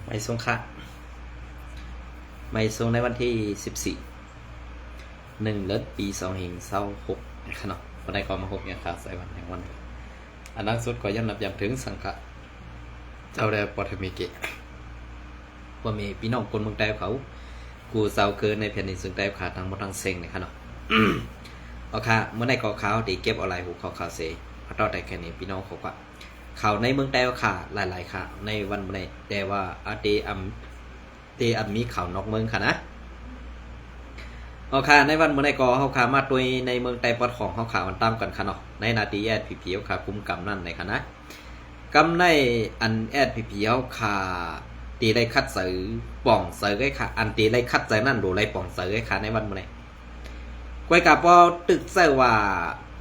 ไม่ทรงค่ะไม่ทรงในวันที่14 เดือนปี2526นะครับเนาะวันใดก็มาพบเนี่ยครับใส่วันแห่งวันอันนั้นสุดก็ย่ำนับย้ำถึงสังฆะเจ้าแดปฐมิเกะว่ามีพี่น้องคนเมืองใต้เขากูเศร้าเกินในแผ่นดินซึ่งใต้ขาดทางหมดทางเซ็งนะครับเนาะเอาค่ะเมื่อในกอขาวตีเก็บอะไรหูข่าวเสพอต่อแต่แค่นี้พี่น้องเขาว่าข่าวในเมืองใต้ขาหลายๆค่ะในวันเมื่อในแต่ว่าอาเตอัมมีข่าวนอกเมืองค่ะนะเอาค่ะในวันเมื่อในกอเขาขามาตัวในเมืองใต้ปอดของเขาขามันตามกันค่ะเนาะในนาทีแอดผีเขาขาคุมกำนั่นในค่ะนะกำในอันแอดผีเขาขาตีได้คัดเสือป่องเสือไอ้ค่ะอันตีได้คัดใจนั่นดูไรป่องเสือไอ้ค่ะในวันเมื่อในกวยกับพอตึกเสือว่า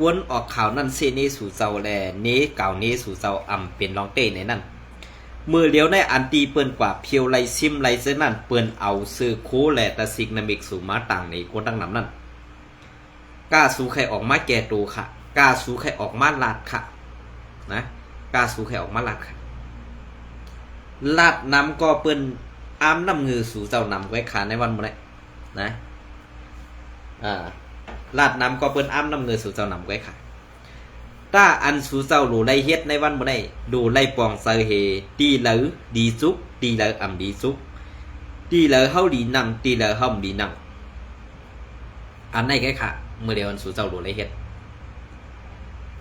วนออกข่าวนั่นเซนี้สู่เจ้าแลนี้เก่านี้สู่เจ้าอ่ำเป็นรองเต้ในนั่นมือเลี้ยวในอันตีเปิ้นกว่าเพียวไรซิมไรเซนั่นเปิ้นเอาซื้อโคแหละตะสิกนามิกสู่มาต่างในคนตั้งนำนั่นกล้าสู่ใครออกมาแก่ตัวค่ะกล้าสู่ใครออกมาลาดค่ะนะกล้าสู่ใครออกมาลาดค่ะลาดนำก็เปิ้นอ้ามน้ำเงือสู่เจ้านำไว้ขาในวันเมื่อไรนะลาดน้ำก็เปิ้นอ้ำน้ำเงือสู่เจ้านำไว้ค่ะถ้าอันสู่เจ้าดูไล่เฮ็ดในวันบ่ได้ดูไล่ปองเซอเฮตีเหลอดีซุกตีเหลออ่ำดีซุกตีเหลอเฮาดีนำตีเหลอเฮาดีนำอันไหนแค่ค่ะเมื่อเดียวอันสู่เจ้าดูไล่เฮ็ด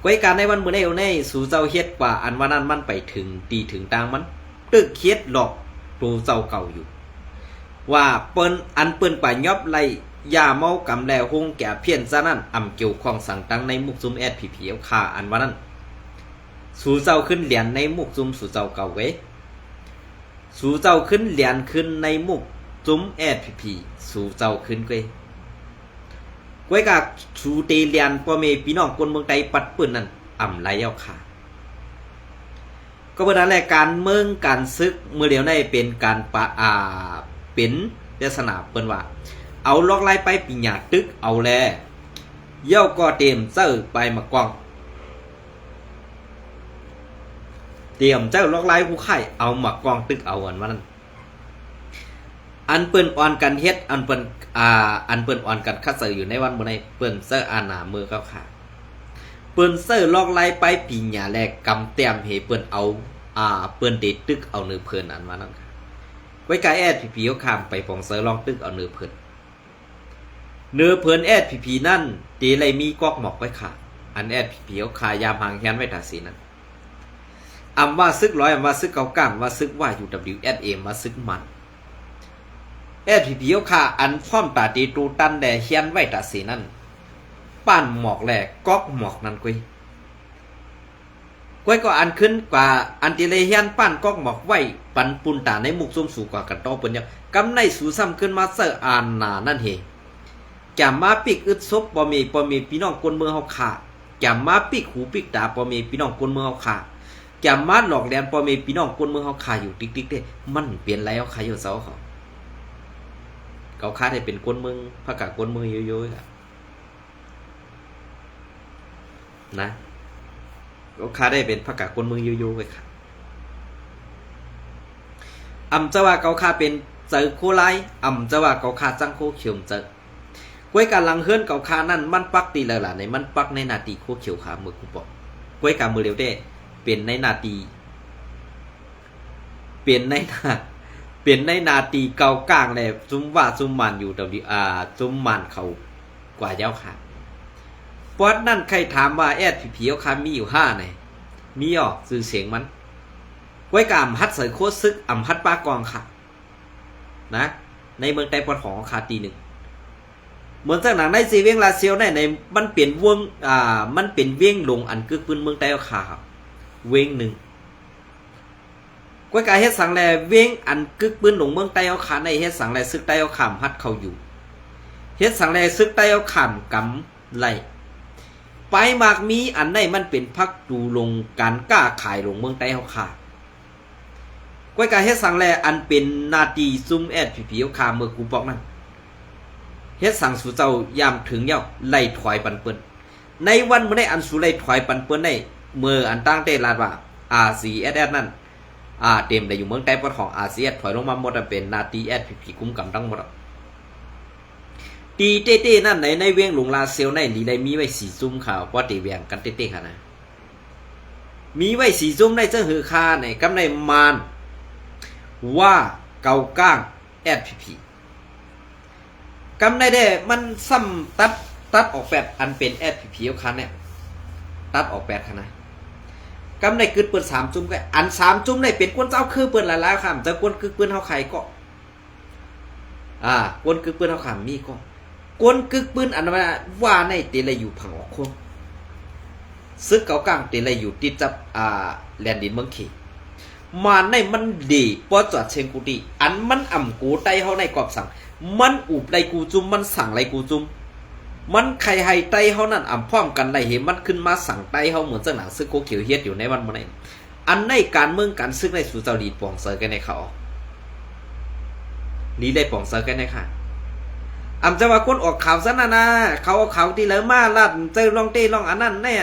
ไว้การในวันบ่ได้เอาในสู่เจ้าเฮ็ดกว่าอันว่านั้นมันไปถึงตีถึงตางมันตึกเฮ็ดหลอกตัวเจ้าเก่าอยู่ว่าเปิ้นอันเปิ้นไปยอบไล่ยาเมากำแลหงแก่เพี้ยนซะนั่นอ่ำเกี่ยวข้องสั่งตั้งในมุกซุมแอดผีเพียวขาอันว่านั้นสู่เจ้าขึ้นเหรียญในมุกซุมสู่เจ้าเก่าเว้สู่เจ้าขึ้นเหรียญขึ้นในมุกซุมแอดผีสู่เจ้าขึ้นเว้กะสู่เตเหรียญพ่อแม่พี่น้องคนเมืองไทยปัดปืนนั่นอ่ำไรเอาขาก็เป็นอะไรการเมืองการซึกเมื่อเดียวได้เป็นการเป็นลักษณะเปิ้นว่าเอาล็อกไล่ไปปีหยาตึกเอาแลเย่าก็เตรียมเจ้าไปมากองเตรียมเจ้าล็อกไล่ผู้ไข่เอามากองตึกเอาอันว่านั้นอันเปิ้นอ่อนกันเฮ็ดอันเปิ้นอ่อนกันคัดเสืออยู่ในวันบ่ได้เปิ้นเสื้ออาหนามือเขาขาเปิ้นเสื้อล็อกไล่ไปปีหยาแลกำแต้มเฮเปิ้นเอาเปิ้นเดตึกเอาเนื้อเพิ่นอันว่านั้นค่ะไว้กายแอดผีเขาข้ามไปฟองเสือลองตึกเอาเนื้อเพิ่นเนื้อเพิ่นแอดผีนั่นตีไรมีกอกหมอกไว้ขาอันแอดผีเขาขายามหางแฮนไว้ตาสีนั้นอำว่าซึกร้อยอำว่าซึกเกาก้างว่าซึกว่าอยู่ WSA มาซึกมันแอดผีเขาขาอันพร้อมตาตีตูตันแดแฮนไว้ตาสีนั้นป้านหมอกแหลกกอกหมอกนั่นกุยก็อันขึ้นกว่าอันตีไรแฮนป้านกอกหมอกไว้ปันปุนตาในมุกซุ่มสู่กว่ากันต่อเปิ้นยังกำในสู่ซ้ำขึ้นมาเสออ่านนานั่นเฮแกมาปิกอึดซบบ่มีพี่น้องคนเมืองเฮาขาแกมาปิกหูปิกตาบ่มีพี่น้องคนเมืองเฮาขาแกมาหลอกแหลมบ่มีพี่น้องคนเมืองเฮาขาอยู่ติ๊กๆเด้มันเปลี่ยนแล้วขาอยู่เซาเขาขาได้เป็นคนเมืองภาคคนเมืองโยๆนะเขาขาได้เป็นภาคคนเมืองโยๆไว้ค่ะจะว่าเขาขาเป็นเจอโคไลจะว่าเขาขาจังโคเขียวเจอกวยการลังเฮือนเก่าคานั่นมันปักตีแล้วล่ะในมันปักในนาทีโคเขียวขามือกูบอกกวยการมือเร็วได้เป็นในนาทีเป็นในนาทีเก่ากลางเลยซุมว่าซุมมันอยู่ซุมมันเขากว่าเย้าขาปอดนั่นใครถามว่าแอดผีเอาคามีอยู่5ไหนมีอ่อซื้อเสียงมันกวยการฮัดใส่โคซึกฮัดปากองค่ะนะในเมืองไต้ปอดของคาตี1เหมือนจากหนังในซีเวียงลาเซียวในมันเปลี่ยนวงมันเป็นเวียงลงอันกึกปืนเมืองไต้เอาขาครับเวียงหนึ่งกวยกายเฮ็ดสังแลเวียงอันกึกปืนลงเมืองไต้เอาขาในเฮ็ดสังแลซึกไต้เอาขามฮัดเขาอยู่เฮ็ดสังแลซึกไต้เอาขามกำไล่ไปมากมีอันในมันเป็นพักดูลงการกล้าขายลงเมืองไต้เอาขากวยกายเฮ็ดสังแลอันเป็นนาทีซุ่มแอดผีเอาขาเมื่อกูบอกนั่นเฮ็ดสั่งสู่เจ้ายามถึงเย้าไล่ถอยปันเปิ้นในวันเมื่อได้อันสู่ไล่ถอยปันเปิ้นได้เมื่ออันตั้งเตลาดว่าRCSS นั่น เต็มได้อยู่เมืองใต้ปอดของอาเซียนถอยลงมาหมดเป็นนาตีแอดผีกุมกำทั้งหมดตีเต้ๆนั่นในเวียงหลวงลาเซลในลีได้มีไว้สีซุ่มข่าวว่าตีเวียงกันเต้ๆค่ะนะมีไว้สีซุ่มในเจ้าหือคาในกำในมานว่าเกาก้างแอดผีกำในได้มันซ้ำตัดออกแบบอันเป็นแอดผีเอาคันเนี่ยตัดออกแบบค่ะนะกำในกึดเปิด3 จุ่มก็อัน3 จุ่มในเป็นกวนเจ้าคือเปิดหลายๆคำแต่กวนคือเปิ้นเฮาไข่ก็กวนคือเปิ้นเฮาขำมีก็กวนกึกปืนอันว่าในเตเลยอยู่ผังออกโคงซึกเก่ากลางเตเลยอยู่ติดจับแลนดินเมืองเขมาในมันดีปอจอดเชงกูดีอันมันอ่ำกูไตเฮาในกรอบสั่งมันอุบไรกูจุมมันสั่งไรกูจุมมันใครให้ไตเฮานั่นอ่ำพร้อมกันไรเห็นมันขึ้นมาสั่งไตเฮาเหมือนเจ้าหนังซึกโคเขียวเฮ็ดอยู่ในวันมื้อนี้อันในการเมืองการซึกในสู่เจ้าดีปองเซอร์กันในเขาลีได้ปองเซอร์กันในค่ะอำจะว่าคนออกข่าวซะนะเขาเอาข่าวที่เหลือมาลัดเจอลองเต้ลองอันนั้นแน่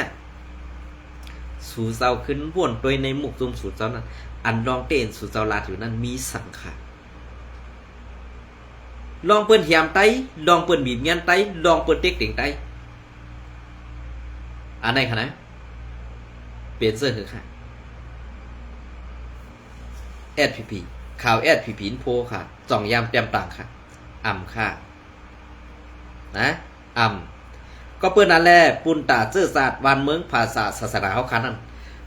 สู่เจ้าขึ้นพ่วนตัวในหมู่ซุ่มสู่เจ้านั้นอันลองเต้นสู่เจ้าลาดอยู่นั้นมีสังขารลองเปิ้นเหี่ยมไตลองเปิ้นบีบเงี้ยนไตลองเปิ้นเต็กเต็งไตอันไหนคะนะเปลี่ยนเสื้อคือค่ะแอดพีข่าวแอดพีนโพค่ะจ่องยามเต็มต่างค่ะอ่ำค่ะนะก็เปิ้นนั่นแหละปุ่นตาเสื้อศาสตร์วันเมืองภาษาศาสนาเฮาคันนั้น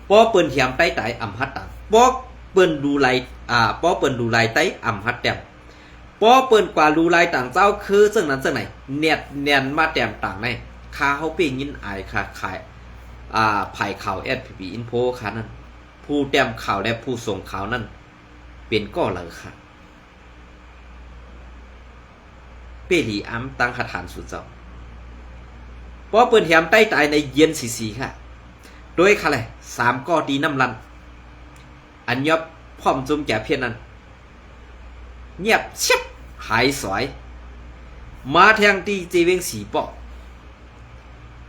ป้อเปิ้นเถียมไต้ฮัดตังป้อเปิ้นดูไลป้อเปิ้นดูไลไต้ฮัดแต้มป้อเปิ้นกว่าดูไลต่างเจ้าคือซึ่งนั้นซึ่งไหนเนียนมาแต้มต่างในคาเฮาเป้ยินอายค่ะขายไผ่ข่าว SPP Info คันนั้นผู้แต้มข่าวและผู้ส่งข่าวนั้นเป็นก็เลยค่ะเปรีอ้ำตั้งคาถานสุดเจ้าเพราะเปิ้นแหมใต้ตายในเย็นสีค่ะโดยค่ะเลย3ก้อดีน้ำลันอันยบพร้อมจุ่มแก่เพียนนั้นเงียบเช็บหายสวยมาแทงตีเจเวงสีปอก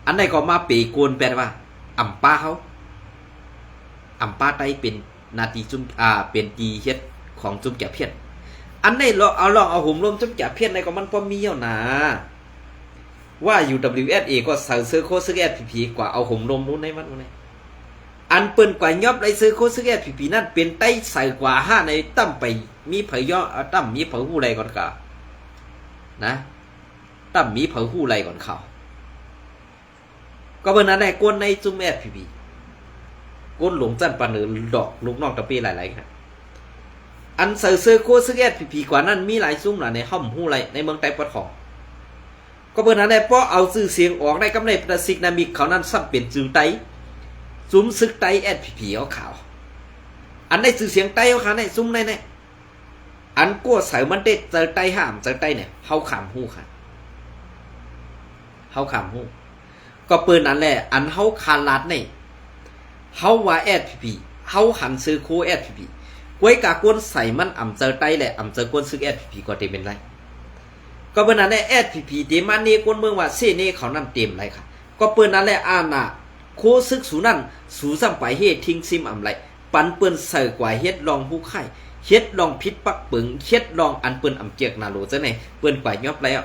อันไหนก็มาเปโกนแปลว่าอ่ำป้าเขาอ่ำป้าใต้เป็นนาทีจุ่มเป็นตีเฮ็ดของจุ่มแก่เพียนอันนี้ลองเอาหุ่มลมจุ่มแก่เพี้ยนในก็มันพอมีแล้วนะว่า UWSA ก็ซื้อโคซื้อ SPP กว่าเอาหุ่มลมรู้ในมันนี่อันเปิ้นกว่ายอบได้ซื้อโคซื้อ SPP นั่นเป็นไต้ใส่กว่า5ในตั้มไปมีเผยย่อตั้มมีเผยหู้ไรก่อนกะนะตั้มมีเผยหู้ไรก่อนเขาก็เปิ้นนั้นได้กวนในจุ่ม SPP กวนหลงจันปานเนือดอกลูกน้องตะปีหลายๆครับอันเสือโคซึกแอดผีกว่านั้นมีหลายซุ้มหลายในห้องหู้ไรในเมืองไต้ปอดของก็เปิดนั้นได้เพราะเอาชื่อเสียงออกได้กำไรประสิทธิ์นามิกเขานั้นซ้ำเป็นจือไต้ซุ้มซึกไต้แอดผีเอาข่าวอันได้ชื่อเสียงไต้เอาขาในซุ้มในอันกัวใส่มันเด็ดเจอไต้ห้ามเจอไต้เนี่ยเฮาขามหู้ค่ะเฮาขามหู้ก็เปิดนั้นแหละอันเฮาคาลัดเนี่ยเฮาว่าแอดผีเฮาหันซื้อโคแอดผีกวยกากวนใส่มันอ่ำเจอไตแหละอ่ำเจอกวนซึก SPP ก็เต็มเป็นไรก็เปิ้นนั้นแหละ SPP เต็มมานี่กวนเมืองว่าเสนี่เขานั่นเต็มไรค่ะก็เปิ้นนั้นแหละน่ะโคซึกสูนั่นสูซ้ำไปเฮ็ดทิ้งซิมอ่ำไรปันเปิ้นใส่กว่าเฮ็ดลองผู้ไข่เฮ็ดลองพิษปักปึงเฮ็ดลองอันเปิ้นอ่ำเจียกนาโลจังไหนเปิ้นกว่ายอบแล้ว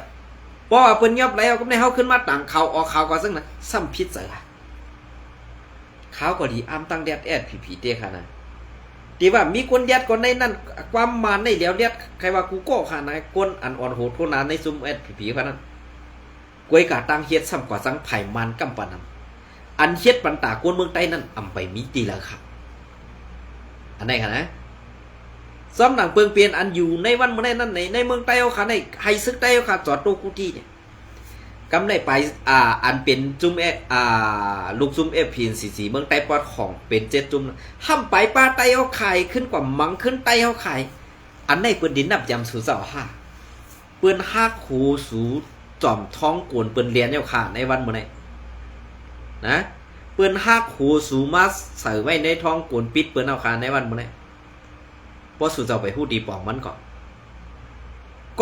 เพราะว่าเปิ้นยอบแล้วก็ได้เฮาขึ้นมาต่างเขาออกข่าวก็ซึ่งน่ะซ้ำพิษใส่ข่าวก็ดีอ้ำตั้งแดด SPP เด้ค่ะนะที่ว่ามีคนยัดคนในนั้นความมาในเหลียวยัดใครว่ากูโก้ขานะคนอันอ่อนโหดคนนั้นในซุ่มผีคนนั้นกวยกาตังเฮ็ดซ้ำกว่าสังไผ่มันกำปานนั้นอันเฮ็ดปันตาคนเมืองใต้นั้นอำไปมีตีละครับอันไหนคะนะซ้ำหนังเปิงเปลี่ยนอันอยู่ในวันเมื่อนั้นในเมืองใต้เอาขาในไฮซึกใต้เอาขาจอดโตกูตี้เนี่ยกำได้ไปอันเป็นจุ่มลูกจุ่มFPNCC เมืองใต้ปอดของเป็น7จุ่มห้ำไปป้าใต้เอาไข่ขึ้นกว่ามังขึ้นใต้เอาไข่อันในเปิ้นดินนับยำสู่เจ้า5เปิ้นฮักหูสูจอมท้องกวนเปิ้นเรียนเอาค่ะในวันมื้อนี้นะเปิ้นฮักหูสูมาใส่ไว้ในท้องกวนปิดเปิ้นเอาค่ะในวันมื้อนี้บ่สู่เจ้าไปฮู้ดีปองมันก่อน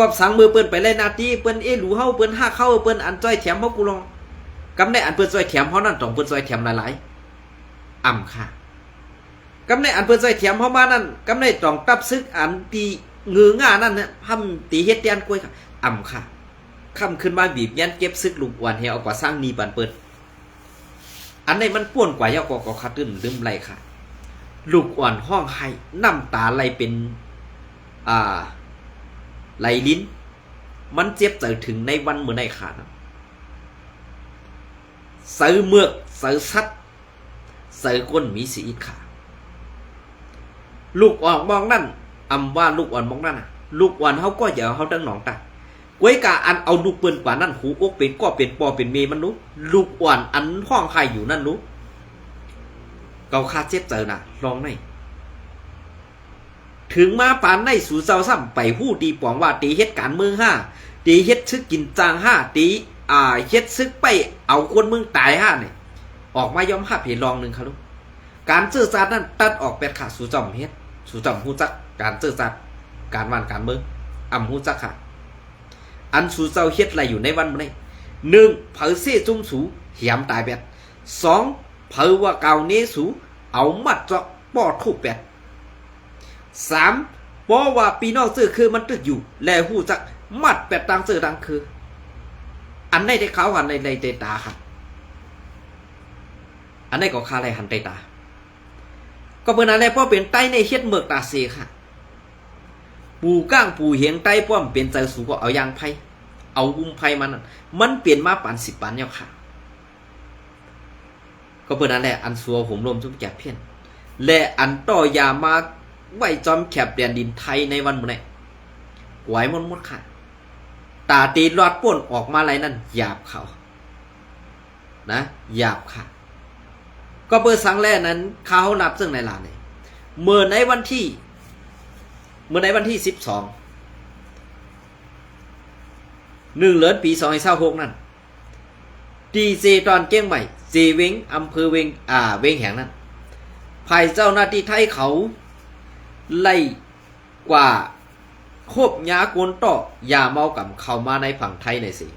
กอบสังมือเปิ้นไปเลยนาทีเปิ้นหลูเฮาเปิ้นฮักเฮาเปิ้นอันจ้อยแถมเฮากูลองกำได้อันเปิ้นจ้อยแถมเฮานั่นต้องเปิ้นจ้อยแถมหลายๆอ่ำค่ะ กำในอันเปิ้นใส่เทียมเฮามานั่นกำในต้องตับซึกอันตีเงือง่านั่นน่ะทำตีเฮ็ดแดนกล้วยค่ะอ่ำค่ะค่ำขึ้นมาบีบยันเก็บซึกลูกวันเฮเอากว่าสร้างนีบันเปิดอันไหนมันป่วนกว่าเยาก็คัดตื้นลืมไหลค่ะลูกอ่อนห้องไห้น้ำตาไหลเป็นไหลลิ้นมันเจ็บใจถึงในวันเมื่อในขานะเสือเมือกเสือสัดเสือก้นมีสีอิดขาลูกอ่อนมองนั่นอำว่าลูกอ่อนมองนั่นน่ะลูกอ่อนเขาก็อย่าเขาดังหนองตาไว้กาอันเอาลูกปืนกว่านั่นหูอกเป็นก็เป็นปอเป็นเมมันรู้ลูกอ่อนอันห้องไห้อยู่นั่นรู้เกาคาเจ็บเจอน่ะลองไหนถึงมาปานในสู่เจ้าซ้ำไปหู้ตีปองว่าตีเฮ็ดการเมือง5ตีเฮ็ดซึกกินจาง5ตีเฮ็ดซึกไปเอาคนเมืองตาย5เนี่ยออกมายอมรับเหตุลองนึงครับลูกการเจอจาดนั้นตัดออกเป็นขาสู่จอมเฮ็ดสู่จอมฮู้จักการเจอจาดการวานการเมืองฮู้จักค่ะอันสู่เจ้าเฮ็ดอะไรอยู่ในวันมื้อนี้1เผาเสจุ่มสูเหี่ยมตายแปด2เผาว่าเก่าเนสูเอามัดเจาะป้อทุบแปด3เพราะว่าปีนอกซื้อคือมันตึกอยู่และหู้จักมัดแปดตังซื้อตังคืออันไหนได้เขาอันไหนได้เตตาครับอันไหนก็คาอะไรหันเตตาก็เป็นอะไรเพราะเป็นไตในเฮ็ดเมือกตาเสค่ะปูก้างปูเหียงไตป้อมเป็นใจสูก็เอายางไผ่เอาอุ้มไผ่มันเปลี่ยนมาปาน10ปานแล้วค่ะก็เป็นอะไรอันสัวผมรวมทุกแก่เพี้ยนและอันต่อยามาไว้จอมแคบแดนดินไทยในวันมื้อนี้ไหวหมดค่ะตาตีรอดป่นออกมาไรนั่นหยาบเขานะหยาบค่ะก็เปิดสังแรกนั้นเขานับซึ่งในลานเนี่ยเมื่อในวันที่12 1 เดือนปี2026นั่นดีเจตอนเก้งใหม่เจเวงอำเภอเวงเวงแห่งนั้นภายเจ้าหน้าที่ไทยเขาไล่กว่าคบยากวนต่อยาเมากับเข้ามาในฝั่งไทยในสิ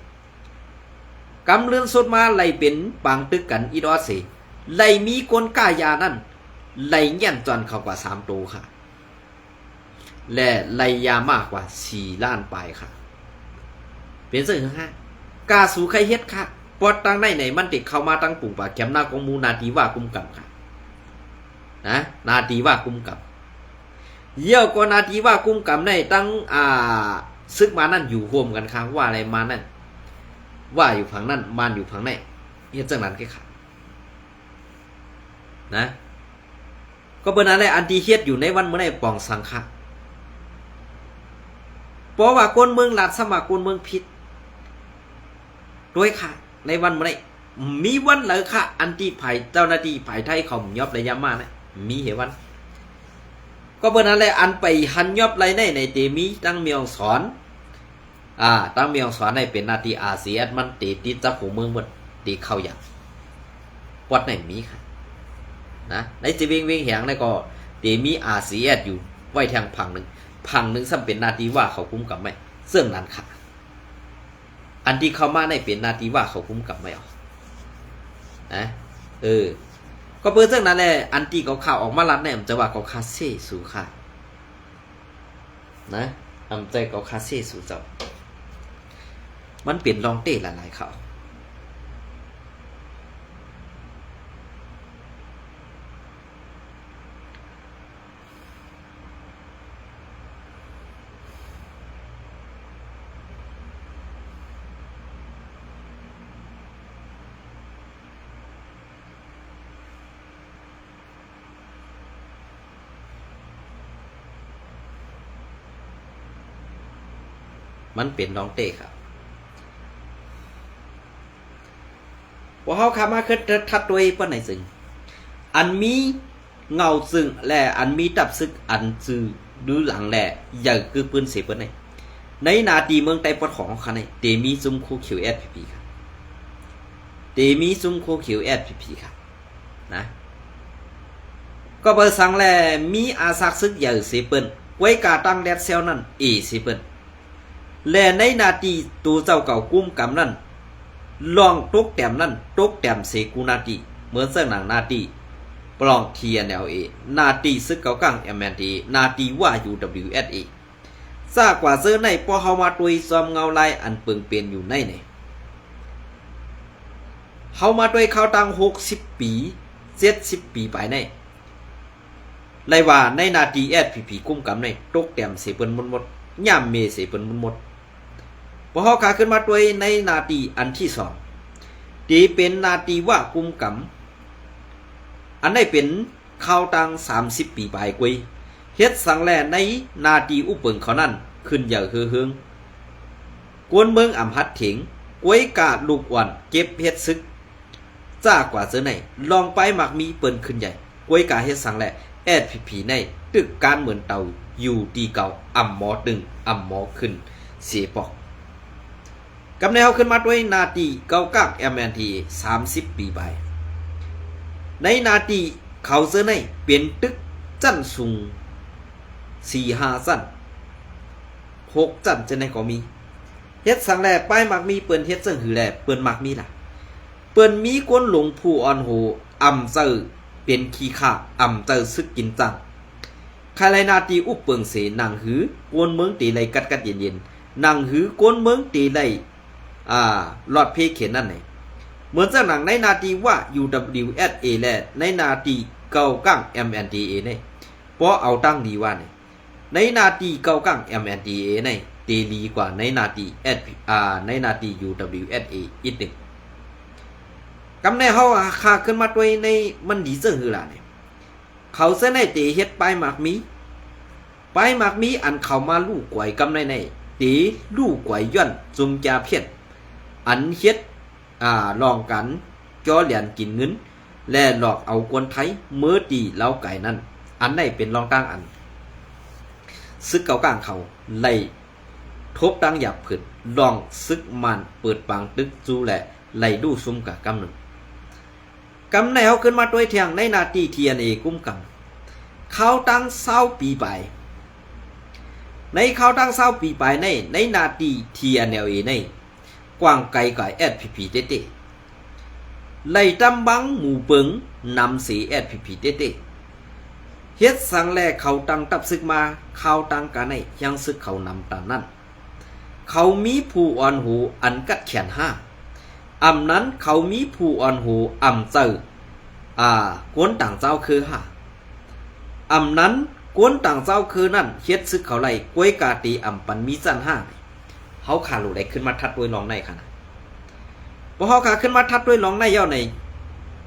กำเลื่อนสุดมาไล่เป็นปังตึกกันอีดอสิไล่มีกลกายานั่นไล่แย่นจอนเข้ากว่า3ตัวค่ะและไล่ยามากกว่า4 ล้านปลายค่ะเป็นสิ่งที่กาสู่ใครเฮ็ดค่ะปอดตั้งในมันติดเข้ามาตั้งปุ่งปากแคมหน้ากองมูนาทีว่ากุมกับค่ะนะนาทีว่ากุมกับเยี่ยวก็นาทีว่ากุมกับในตั้งซึกมานั่นอยู่รวมกันค่ะว่าอะไรมานั่นว่าอยู่ฝั่งนั่นมานอยู่ฝั่งไหนเฮ็ดจังนั้นแค่ค่ะนะก็เป็นอะไรอันที่เฮ็ดอยู่ในวันเมื่อไหร่ปองสังฆะเพราะว่าคนเมืองลัดสมัครคนเมืองผิดด้วยค่ะในวันเมื่อไหร่มีวันเลยค่ะอันที่ไผ่เจ้าหน้าที่ไผ่ไทยเขายอบระยะมานะมีเหตุวันก็เป็นอะไรอันไปหันยอบไรในเตมีตั้งเมียงสอนตั้งเมียงสอนในเป็นนาทีอาเซียนมันตีจับหัวเมืองหมดตีเข้าอย่างวัดไหนมีค่ะนะในจีเวงแหงในก็เตมีอาเซียนอยู่ไว้ทางพังหนึ่งซ้ำเป็นนาทีว่าเขาคุ้มกับไม่เสื่องนั้นค่ะอันที่เข้ามาในเป็นนาทีว่าเขาคุ้มกับไม่ออกนะก็เปิดเรื่องนั้นแหละอันที่เขาข่าวออกมาลัดเนี่ยมันจะว่าเขาคาเซ่สู่ค่ะนะทำใจเขาคาเซ่สู่เจ้ามันเปลี่ยนลองเต้หลายๆข่าวมันเป็นน้องเต้ครับว่าเขาขามาคือทัดตัวเองป้นไหนซึ่งอันมีเงาซึ่งและอันมีตับซึกอันซื่อดูหลังแหละอย่างคือปืนเสียปืนไหนในนาทีเมืองไต้ปอดของเขาเนี่ยเตมีซุ้มโคเขียวแอดพีครับเตมีซุ้มโคเขียวแอดพีครับนะก็เบอร์สังแลมีอาซักซึกอย่างเสียปืนไว้กาตั้งแดดเซลนั่นเสียปืนและในนาทีตัวเจ้าเก่ากุ้มกำนั่นลองตกแต้มนั่นตกแต้มเสกูนาทีเหมือนเสื้อหนังนาที ปลอง TNLA นาตีซึกเกากัง MND นาตีว่า UWSA ซากว่าเสื้อในพอเฮามาตุยซอมเงาลายอันเปิงเป็นอยู่ในไหนเฮามาตุยเข้าตัง60ปี70ปีไปในไลว่าในนาที SPP กุ้มกำในตกแต้มเสเปิ้นหมดย่ามเมเสเปิ้นหมดพอเฮาขาขึ้นมาตุยในนาทีอันที่2ที่เป็นนาทีว่ากุ้มกำอันได้เป็นเข้าตัง30ปีไปกวยเฮ็ดสังแลในนาทีอุเปิงเขานั่นขึ้นอย่างเฮืองกวนเมืองอำหัดเถงกวยกาลูกอ่อนเก็บเฮ็ดซึกจ้ากว่าเจอไหนลองไปมักมีเปิ้นขึ้นใหญ่กวยกาเฮ็ดสังแลSPP ในตึกการเหมือนเตาอยู่ดีเก่าอ่ำหมอตึงอ่ำหมอขึ้นเสียปอกกำแนวขึ้นมาด้วยนาทีเก้ากัก MNT 30ปีไปในนาทีเขาเจอในเป็นตึกจั่นสูง4-5 จั่น6 จั่นจะในก็มีเฮ็ดสังแลป้ายมักมีเปิ้นเฮ็ดจังหือแลเปิ้นมักมีล่ะเปิ้นมีกวนหลงผู้อ่อนโหอ่ำเจอเป็นขี้ข้าอ่ำเจอซึกกินจังใครไรนาตีอุปเปิงเสนางหือกวนเมืองตีไรกัดเย็นนางหือกวนเมืองตีไรหลอดเพเขียนนั่นไหนเหมือนจากหนังในนาทีว่า UWSA และในนาทีเก่ากั้ง MNDA เนี่ยเพราะเอาตั้งดีว่าเนี่ยในนาทีเก่ากั้ง MNDA เนี่ยตีดีกว่าในนาทีในนาที UWSA อีกหนึ่งกำในเฮาคาขึ้นมาด้วยในมันดีเสื่อหือล่ะเนี่ยเขาเส้นในตีเฮ็ดไปหมากมีอันเขามาลู่กวยกำในตีลู่กวยย่อนจุมจาเพียนอันเฮ็ดลองกันจ่อเหรียญกินเงินและหลอกเอาคนไทยเมื่อตีเล้าไก่นั่นอันไหนเป็นรองตั้งอันซึกเก่ากลางเขาไล่ทบตั้งหยับผึดลองซึกมันเปิดปางตึกจูแหละไล่ดูซุ่มกับกำหนึ่งกำแนวขึ้นมาด้วยเทียงในนาที TNA กุ้มกำเขาตั้ง20 ปีไปในเขาตั้ง20 ปีไปในนาที TNLA ในกว้างไกลกว่า SPP เต้ไล่ตำบังหมู่เปิงนำสี SPP เต้เฮ็ดสังแลเขาตั้งตับซึกมาเขาตั้งกันในยังซึกเขานำตามนั้นเขามีผู้อ่อนหูอันกัดแขน5อำนั้นเขามีผู้อ่อนหูอำเจอกวนต่างเจ้าคืออำนั้นกวนต่างเจ้าคือนั่นเฮ็ดซึกเขาไล่กวยกาตีอำปันมีจัน5เขาขาลูได้ขึ้นมาทัดด้วยน้องในค่ะพอเขาขาขึ้นมาทัดด้วยน้องในย่อใน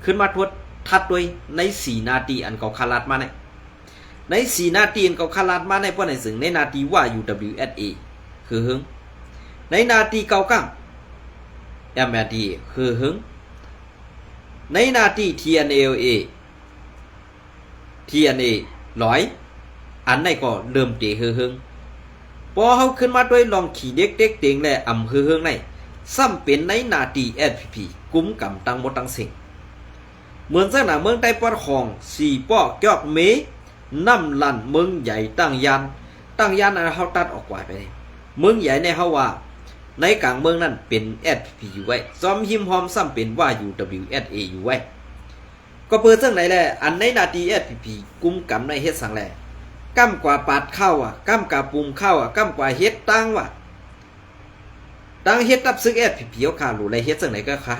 ขึ้นมาทวดทัดด้วยใน4 นาทีอันเขาคาลัดมาใน4 นาทีอันเขาคาลัดมาในเพราะในสึงในนาทีว่า UWSA คือหึงในนาทีเก่ากังMND คือหึงในนาที TNLA 100อันไหนก็เริ่มเตะหึงพอเขาขึ้นมาด้วยลองขี่เด็กเต็งและอำหึงในซ้ำเป็นในนาที SPP กุมกำตังหมดตังเสงเหมือนสนาเมืองใต้ปอดของ4ป้อกยอกเมน้ำลั่นเมืองใหญ่ตั้งยานอันเขาตัดออกไว้ไปเมืองใหญ่ในเขาว่าในกลางเมืองนั้นเป็น SPP อยู่ไว้ซ้อมหิมหอมซ้ำเป็นว่า UWSA อยู่ไว้ก็เปิดจังไหนแหละอันในนาที SPP กุมกำในเฮ็ดสังแลก้ำกว่าปาดเข้าก้ำกว่าปุ่มเข้าก้ำกว่าเฮ็ดตั้งตั้งเฮ็ดตับซึกSPP เอาขาลูไรเฮ็ดจังไหนก็ขา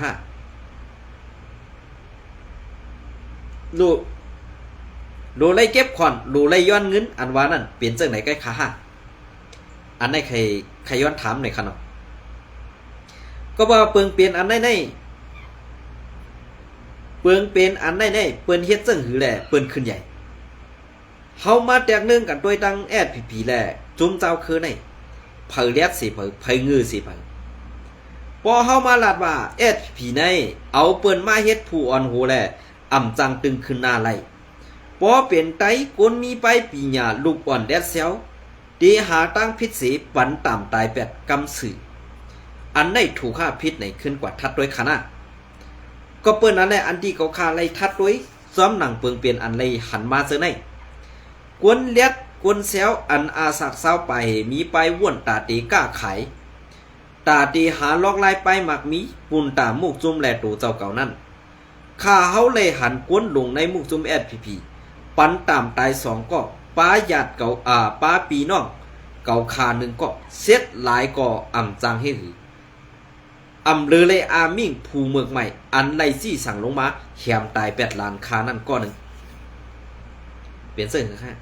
ลูไรเก็บขอนลูไรย้อนเงินอันว่านั่นเป็นจังไหนก็ขาอันไหนใครย้อนถามหน่อยค่ะเนาะก็ว่าเปิงเปลี่ยนอันไหนเปิงเป็นอันไหนเปิ้นเฮ็ดจังหือแหละเปิ้นขึ้นใหญ่เฮามาแตกนึงกันด้วยตั้งSPPแหละจุ่มเจ้าคือไหนเผยเลียดสิเผยงือสิเผยพอเฮามาลาดว่าSPPในเอาเปิ้นมาเฮ็ดผู้อ่อนโหแหละอ่ำจังตึงขึ้นหน้าไหลพอเป็นไตกนมีไปปีหญ้าลูกอ่อนแดดเซลตีหาตั้งพิษเสปันตามตาย8 กำสื่ออันได้ถูกฆ่าพิษไหนขึ้นกว่าทัดด้วยขนาดก็เปิ้นอันแรกอันที่เขาฆ่าไล่ทัดด้วยซ้อมหนังเปิงเปลี่ยนอันไล่หันมาเสือในกวนเลียดกวนเซลอันอาสักเศร้าไปมีไปว่วนตาตีก้าไขตาตีหาลอกลายไปหมักมีปุ่นตามุกจุ่มแลตูเจ้าเก่านั่น ข้าเฮาเลยหันกวนลงในมุกซุม SPP ปันตามตาย2ก็ป้าญาติเก่าป้าปีน้องเก่าคาหนึ่งก็เซ็ตหลายก็อำจังให้หืออำเลยเลยอามิ่งภูเมืองใหม่อันไลซี่สั่งลงมาแขมตาย8ล้านคานั่นก็หนึ่งเปลี่ยนเสื้อคือค่ะ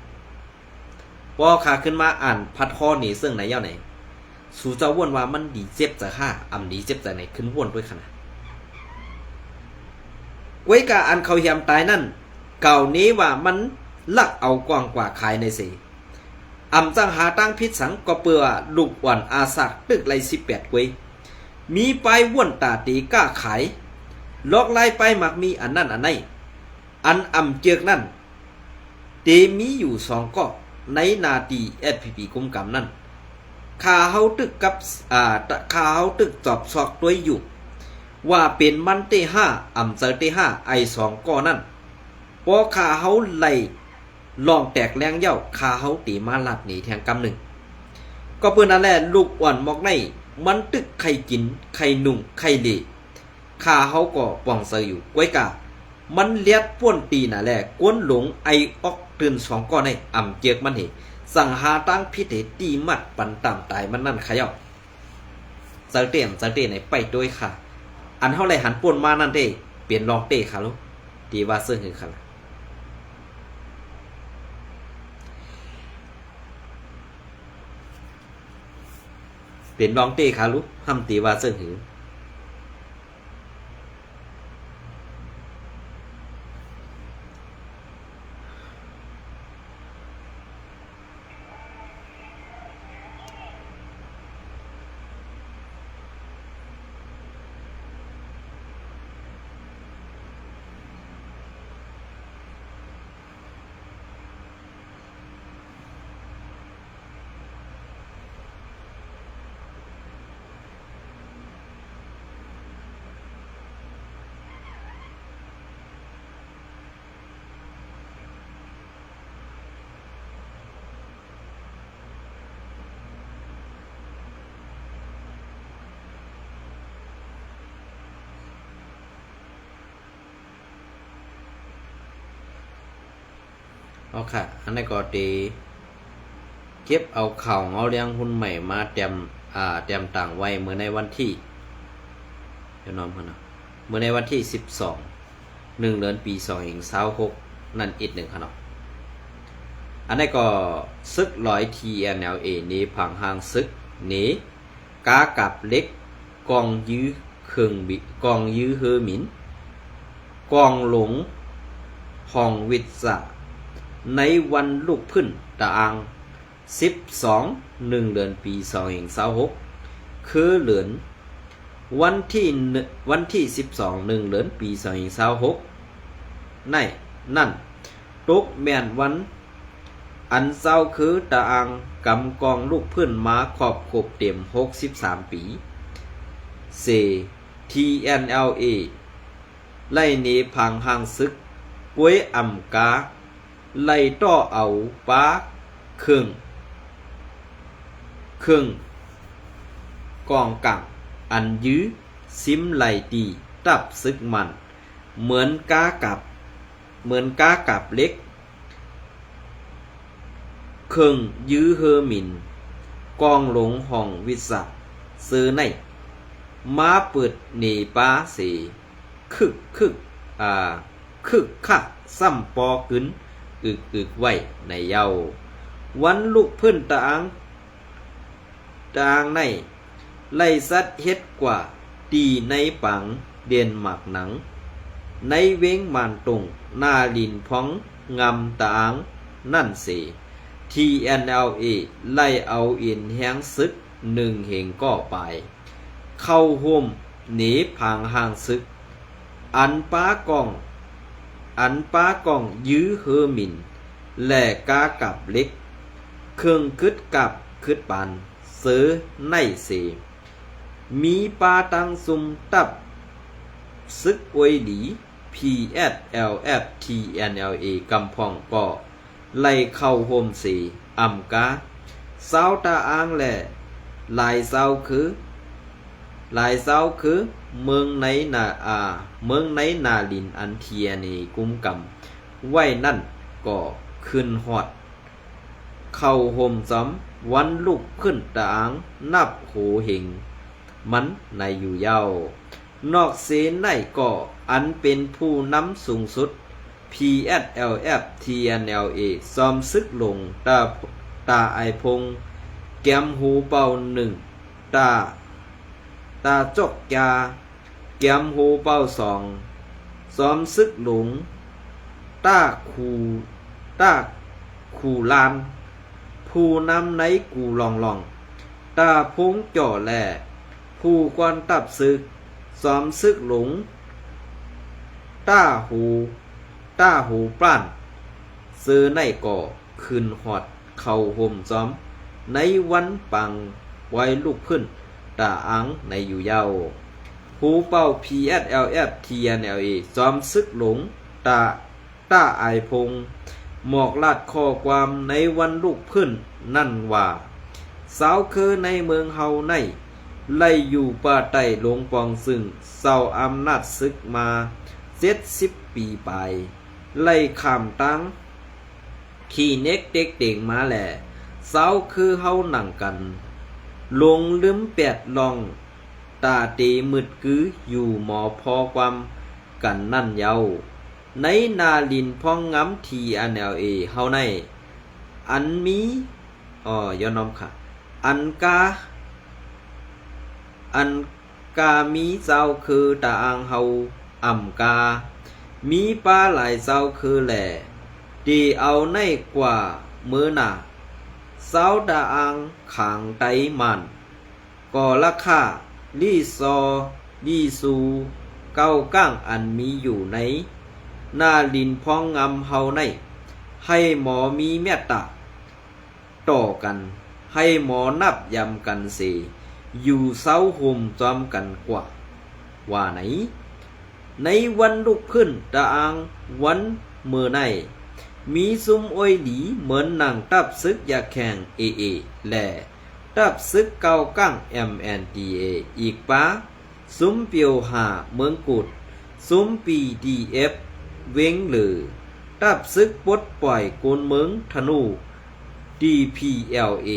พอขาขึ้นมาอ่านพัดข้อหนีเสื้อไหนเย้าไหนสู่เจ้าว่นว่ามันดีเจ็บจะฆ่าอำดีเจ็บจะไหนขึ้นว่นด้วยขนาดไว้กาอันเขาแขมตายนั่นเก่านี้ว่ามันลักเอากว้างกว่าขายในเสอำจังหาตั้งพิษสังก็เปื่อลูกอ่อนอาสักตึกไล18เว้ยมีไปว่วนตาตีก้าขายลอกไล่ไปมักมีอันนั่นอันไหนอันอำเจือกนั่นเตมีอยู่2ก็ในนาตี SPP กุมกำนั่นข้าเฮาตึกกับข้าเฮาตึกจอบซอกด้วยอยู่ว่าเป็นมันเต5อำเจอเต5ไอ2ก็นั่นพอข้าเฮาไล่ลองแตกแรงเย้าข้าเฮาตีมาลัดหนีแทงกำหนึ่งก็เพื่อนนั่นแหละลูกอ่อนมอกในมันตึกไข่กินไข่นุ่งไข่เละข้าเฮาก็ป่องเซออยู่ก้วยกามันเลียดป้วนตีน่ะแหละกวนหลงไอออกตื่น2ก้อนในอ่ำเจียกมันเหสั่งหาตั้งพิษเหตีมัดปันตามตายมันนั่นขย่าเซอเตียนในไปด้วยค่ะอันเฮาเลยหันป่วนมานั่นเด้เปลี่ยนลองเต้ค่ะลูกตีว่าเสื้อหือค่ะเปลี่ยนลองเต้ค่ะลูกห้ำตีว่าเสื้อหือเอาค่ะอันนี้ก็ตีเก็บเอาข่าวเอาเลี้ยงหุ้นใหม่มาเตรียมต่างไว้เมื่อในวันที่เดี๋ยวน้องพนะเมื่อในวันที่12 1 เดือนปี2026นั่นอีกหนึ่งค่ะเนาะอันนี้ก็ซึก100 TNLA นี้ผังหางซึกนี้กากับเล็กกองยื้อเครื่องบิกองยื้อเฮอหมินกองหลงห้องวิทยาในวันลูกพึ่นตะอัง12 1 เดือนปี2026คือเหลือนวันที่12 1 เดือนปี2026นั่นตกแม่นวันอันเศร้าคือตะอังกำกองลูกพึ่นมาขอบครบเต็ม63ปีเซ TNLA ไล่หนีพังหางซึกป่วยอ่ำกาไล่ต่อเอาป้าเครื่องกองกังอันยื้อซิมไล่ตีตับซึกมันเหมือนกากับเล็กเครื่องยื้อเฮอหมินกองหลงห้องวิสาซื้อในมาเปิดหนีป้าเสคึกคักซ้ำปอขึ้นอึกไว้ในเยาวันลูกพื้นตางในไล่สัดเฮ็ดกว่าตีในปังเดียนหมักหนังในเว้งมานตรงหน้าลินพ้องงำตางนั่นเส TNLA ไล่เอาอินแห้งซึก1 เหงก่อไปเข้าห่มหนีพังห่างซึกอันป้ากองยื้อเฮอหมินแหล่กากับเล็กเครื่องคึดกับคึดปันเสือในเสมีปาตังซุมตับซึกอวยดี PSLF TNLA กำพองก่อไล่เข้าโฮมสีอ่ำกาเศร้าตาอ้างแหล่ลายเศร้าคือ หลายเศร้าคือเมืองในเมืองในนาลินอันเทียนี่กุมกำไว้นั่นก็ขึ้นฮอดเข้าห่มซ้ำวันลุกขึ้นตางนับโหเหงมันในอยู่เย้านอกเสในก็อันเป็นผู้นำสูงสุด PSLF TNLA ซอมซึกลงตาไอพงแกมหูเป่าหนึ่งตาจกยาแกมหูเป่าสองซอมซึกหลงตาคูลานผู้นำในกูลองตาพงจ่อแหล่ผู้กวนตับซึกซอมซึกหลงตาหูปล้านซื้อในก่อขึ้นหอดเข้าห่มซ้อมในวันปังไว้ลูกขึ้นตาอังในอยู่เย้าหูเป่า PSLF TNLA ซ้อมซึกหลงตาไอพงหมอกลาดข้อความในวันลูกขึ้นนั่นว่าสาวคือในเมืองเฮาในไล่อยู่ป่าใต้หลวงปองซึ่งเศร้าอำนาจซึกมา70 ปีไปไล่ข้ามตั้งขี่เน็กเด็กเด่งมาแหล่สาวคือเฮาหนังกันลงลืมแปดลองตาเตมืดกืออยู่หมอพอความกันนั่นเยาในนาลินพองงำทีอันแนวเฮาในอันมีย้อนน้อมค่ะอันกามีเจ้าคือตาอังเฮาอ่ำกามีปลาหลายเจ้าคือแหล่ดีเอาในกว่ามือหนาเจ้าตาอังขางไตมันก่อราคาลีซูเก้าก้างอันมีอยู่ในหน้าลินพองงำเฮาในให้หมอมีเมตตาต่อกันให้หมอนับยำกันเสอยู่เศร้าห่มจอมกันกว่าไหนในวันลุกขึ้นตาอังวันเมื่อในมีซุ้มอ้อยหลีเหมือนหนังตับซึกยาแข่งแหล่ตับซึกเก้าก้าง MNDA อีกป้าซุ้มเปียวหาเมืองกุดซุ้ม PDF เว้งหรือตับซึกปลดปล่อยโกนเมืองธนู DPLA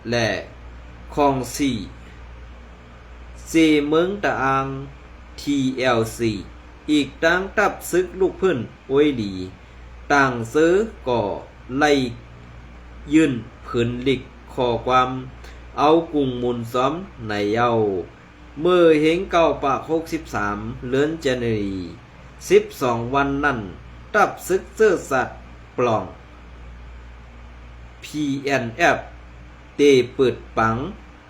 และของเมืองตะอัง TLC อีกตั้งตับซึกลูกพื้นโอยดีต่างซื้อก่อไล่ยืนผืนหลิกขอความเอากุ่งมุนซ้อมในเย้าเมื่อเห็น963เดือนจันรี12 วันนั่นตับซึกเสื้อสัตว์ปล่อง PNF เตเปิดปัง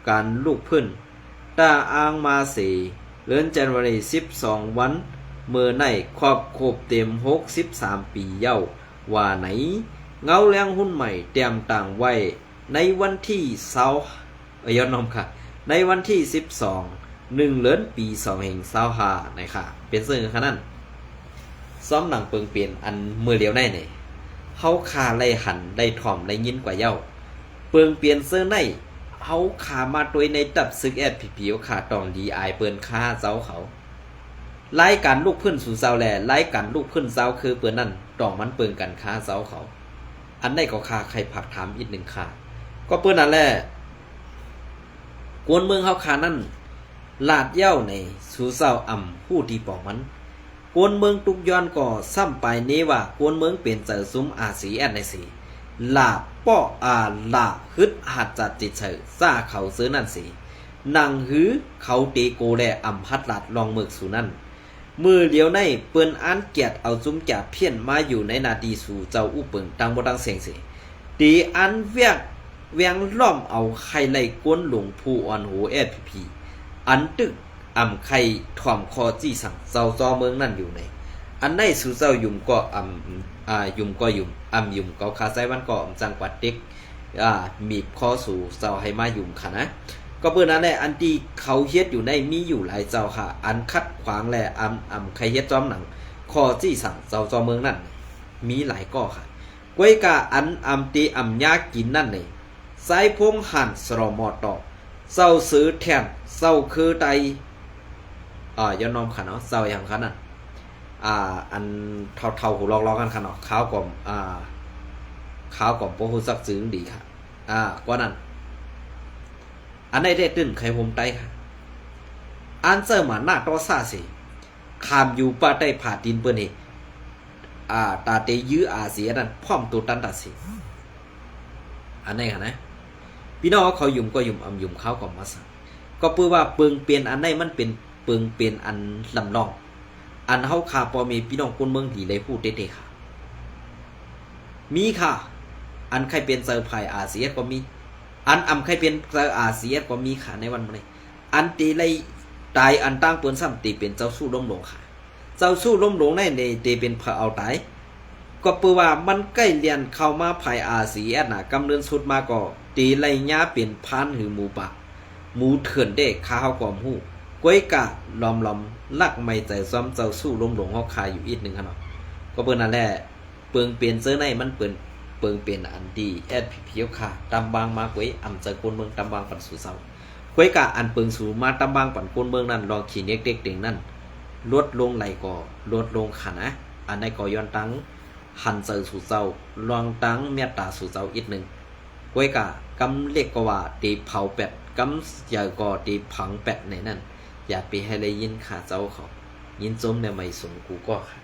การลูกพื้นตาอ้างมาเสเดือนจันวารี12 วันเมื่อในครอบครบเต็ม63 ปีเย้าว่าไหนเงาแรงหุ้นใหม่เตรียมต่างไว้ในวันที่ย้อนนมค่ะในวันที่12 1 เดือนปี2525นะคะเป็นซึ่งขนาดนั้นซ้อมหนังเปิงเปลี่ยนอันมือเดียวได้เนี่ยเฮาคาไล่หันได้ถ่อมได้ยินกว่าเย้าเปิงเปลี่ยนเสื้อในเฮาขามาตัวในตับซึกPPPขาตองดีอายเปิ้นค่าเจ้าเขารายการลูกพื้นสู่เจ้าแลรายการลูกพื้นเจ้าคือเปิ้นนั่นตองมันเปิงกันค่าเจ้าเขาอันใดก็ค่าใครผักถามอีกหนึ่งค่าก็เปิ้นนั่นแหละกวนเมืองเฮาขานั่นลาดเย้าในสู่เจ้าผู้ที่ปองมันกวนเมืองตุกย้อนก็ซ้ำไปนี้ว่ากวนเมืองเป็นเจอซุ้มRCS ในสิลาป้อลาฮึดหัดจัดจิตเฉยซ่าเขาซื้อนั่นสินังหือเขาเตโกแลพัดลาดลองเมือกสู่นั่นมือเดียวในเปิ้นอันเกียดเอาจุ้มจ่าเพี้ยนมาอยู่ในนาทีสู่เจ้าอู้เปิงตังบ่ตังเสียงสิตีอันเวียงล้อมเอาไข่ไล่กวนหลวงผู้อ่อนโหPPPอันตึกไข่ถ่อมคอจี้สั่งเจ้าจอเมืองนั่นอยู่ในอันในสู่เจ้ายุ่มก็ยุ่มก็คาไซวันก็จังหวัดเด็กมีบคอสู่เจ้าให้มายุ่มค่ะนะก็เปิ้นนั้นแหละอันที่เขาเฮ็ดอยู่ในมีอยู่หลายเจ้าค่ะอันคัดขวางแลใครเฮ็ดจอมหนังคอจี้สั่งเจ้าจอเมืองนั่นมีหลายก้อค่ะกวยกะอันตียากินนั่นนี่ไซพงหันสรอมอตอเจ้าซื้อแทนเจ้าคือใด ย้อนนอมค่ะเนาะเศร้าอย่างคันน่ะอันเท่าๆหูลอกๆกันค่ะเนาะขาวกว่าขาวกว่าบ่ฮู้จักซึ้งดีค่ะกว่านั้นอันใดได้ตื่นไขผมไตค่ะอันเซอร์มาหน้าตอซ่าสิคามอยู่ปาใต้ผาดินเปิ้นนี่ตาเตยื้ออาเสียนั่นพร้อมตัวตันตัดสิอันไหนค่ะนะพี่น้องเขายุ่มก็ยุ่มยุ่มเขาก็มาสั่งก็เพื่อว่าเปิงเปลี่ยนอันไหนมันเป็นเปิงเปลี่ยนอันลำนองอันเฮาคาพอมีพี่น้องคนเมืองดีเลยพูดเด้ๆค่ะมีค่ะอันใครเป็นเซอร์ไพรส์อาเซียก็มีอันใครเป็นเซอร์อาเซียก็มีค่ะในวันนี้อันตีเลยตายอันตั้งเปิ้นซ้ำตีเป็นเจ้าสู้ล้มลงค่ะเจ้าสู้ล้มลงในตีเป็นพระเอาตายก็เปือว่ามันใกล้เรียนเข้ามาภายอาเซียน่ะกำเนิดสุดมาก็ตีไรญาเป็นพันหือหมูปะหมูเถื่อนเด้ข้าวความหู้ก้อยกะลอมลักไม่ใจซ้อมเจ้าสู้ล้มลงเฮาคาอยู่อีกนึงค่ะเนาะก็เปิ้นนั่นแหละเปิงเปลี่ยนเสื้อในมันเปิงเป็นอันดีแอดเพียวค่ะตำบางมาก้อยอำเจอคนเมืองตำบางปันสู่เซาก้อยกะอันเปิงสู่มาตำบางปันคนเมืองนั่นลองขี้เน็กเด็กเด็งนั่นลดลงไหลก็ลดลงค่ะนะอันในก็ย้อนตั้งหันเจอสู่เจ้าลองตั้งเมตตาสู่เจ้าอีกหนึ่งก้อยกะกำเล็กก็ว่าตีเผาเป็ดกำใหญ่ก็ตีผังเป็ดในนั่นอย่าไปให้เลยยินขาเจ้าเขายินจมในไม่สงกูก็ค่ะ